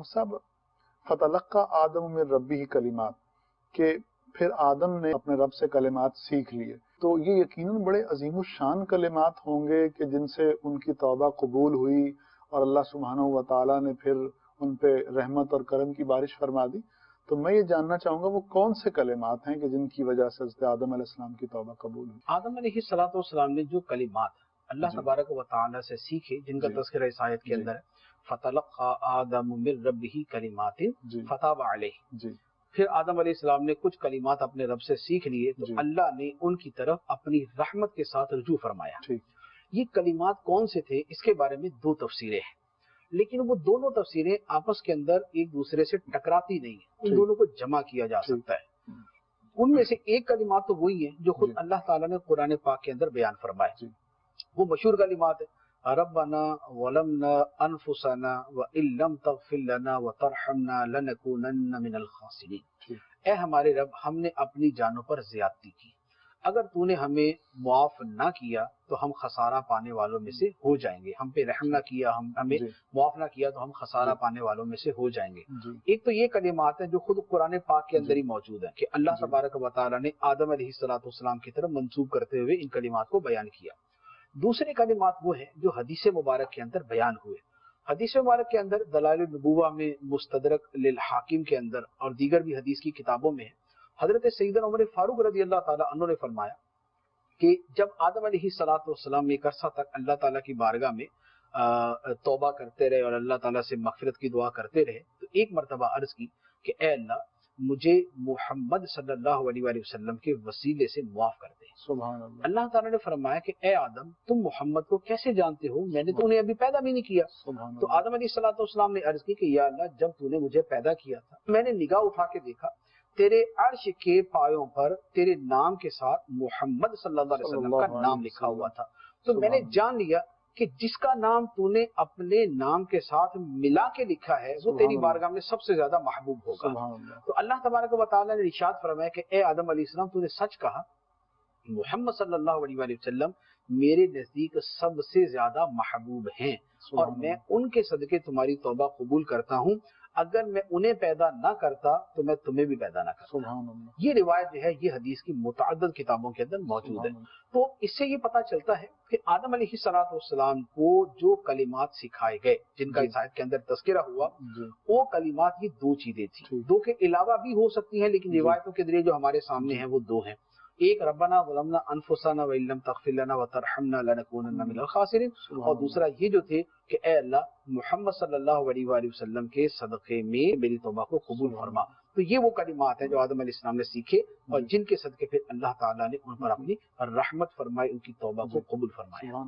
صاحب فتلقى آدم من ربه کلمات کہ پھر آدم نے اپنے رب سے کلمات سیکھ لیے، تو یہ یقیناً بڑے عظیم الشان کلمات ہوں گے کہ جن سے ان کی توبہ قبول ہوئی اور اللہ سبحانہ و تعالیٰ نے پھر ان پہ رحمت اور کرم کی بارش فرما دی۔ تو میں یہ جاننا چاہوں گا وہ کون سے کلمات ہیں کہ جن کی وجہ سے حضرت آدم علیہ السلام کی توبہ قبول ہوئی؟ آدم علیہ السلام نے جو کلمات اللہ تبارک و تعالیٰ سے سیکھے، جن کا تذکرہ اس آیت کے اندر ہے، فَتَلَقَّى آدَمُ مِن رَبِّهِ كَلِمَاتٍ فَتَابَ عَلَيْهِ، پھر آدم علیہ السلام نے کچھ کلمات اپنے رب سے سیکھ لیے تو اللہ نے ان کی طرف اپنی رحمت کے ساتھ رجوع فرمایا۔ یہ کلمات کون سے تھے اس کے بارے میں دو تفسیریں ہیں، لیکن وہ دونوں تفسیریں آپس کے اندر ایک دوسرے سے ٹکراتی نہیں ہیں، ان دونوں کو جمع کیا جا سکتا ہے۔ ان میں سے ایک کلمات تو وہی ہیں جو خود اللہ تعالیٰ نے قرآن پاک کے اندر بیان فرمائے، وہ مشہور کلمات ہیں، ربنا ظلمنا انفسنا وان لم تغفر لنا وترحمنا لنکونن من الخاسرین، اے ہمارے رب ہم نے اپنی جانوں پر زیادتی کی، اگر تو نے ہمیں معاف نہ کیا تو ہم خسارہ پانے والوں میں سے ہو جائیں گے، ہم پہ رحم نہ کیا، ہمیں معاف نہ کیا تو ہم خسارہ پانے والوں میں سے ہو جائیں گے۔ ایک تو یہ کلمات ہیں جو خود قرآن پاک کے اندر ہی موجود ہیں کہ اللہ تبارک و تعالیٰ نے آدم علیہ السلام کی طرف منسوب کرتے ہوئے ان کلمات کو بیان کیا۔ دوسرے کلمات وہ ہیں جو حدیث مبارک کے اندر بیان ہوئے۔ حدیث مبارک کے اندر دلائل النبوہ میں، مستدرک للحاکم کے اندر اور دیگر بھی حدیث کی کتابوں میں ہے، حضرت سیدنا عمر فاروق رضی اللہ تعالیٰ عنہ نے فرمایا کہ جب آدم علیہ السلام ایک عرصہ تک اللہ تعالیٰ کی بارگاہ میں توبہ کرتے رہے اور اللہ تعالیٰ سے مغفرت کی دعا کرتے رہے تو ایک مرتبہ عرض کی کہ اے اللہ مجھے محمد صلی اللہ علیہ وآلہ وسلم کے وسیلے سے معاف کر دے۔ سبحان اللہ۔ اللہ تعالیٰ نے فرمایا کہ اے آدم تم محمد کو کیسے جانتے ہو، میں نے تو انہیں ابھی پیدا بھی نہیں کیا۔ تو آدم علیہ السلام نے عرض کی کہ یا اللہ جب تو نے مجھے پیدا کیا تھا میں نے نگاہ اٹھا کے دیکھا تیرے عرش کے پایوں پر تیرے نام کے ساتھ محمد صلی اللہ علیہ وسلم کا نام لکھا ہوا تھا، تو میں نے جان لیا کہ جس کا نام تو نے اپنے نام کے ساتھ ملا کے لکھا ہے وہ تیری بارگاہ میں سب سے زیادہ محبوب ہوگا۔ تو اللہ تبارک و تعالیٰ نے ارشاد فرمایا کہ اے آدم علیہ السلام تو نے سچ کہا، محمد صلی اللہ علیہ وآلہ وسلم میرے نزدیک سب سے زیادہ محبوب ہیں اور میں ان کے صدقے تمہاری توبہ قبول کرتا ہوں، اگر میں انہیں پیدا نہ کرتا تو میں تمہیں بھی پیدا نہ کرتا۔ یہ روایت جو ہے یہ حدیث کی متعدد کتابوں کے اندر موجود ہے۔ تو اس سے یہ پتہ چلتا ہے کہ آدم علیہ السلام کو جو کلمات سکھائے گئے جن کا اس آیت کے اندر تذکرہ ہوا وہ کلمات کی دو چیزیں تھیں، دو کے علاوہ بھی ہو سکتی ہیں لیکن روایتوں کے ذریعے جو ہمارے سامنے ہیں وہ دو ہیں، ایک ربنا ظلمنا انفسنا وان لم تغفر لنا وترحمنا لنکونن من الخاسرین، اور دوسرا یہ جو تھے کہ اے اللہ محمد صلی اللہ علیہ وآلہ وسلم کے صدقے میں میری توبہ کو قبول فرما۔ تو یہ وہ کلمات ہیں جو آدم علیہ السلام نے سیکھے اور جن کے صدقے پھر اللہ تعالیٰ نے ان پر اپنی رحمت فرمائی، ان کی توبہ کو قبول فرمایا۔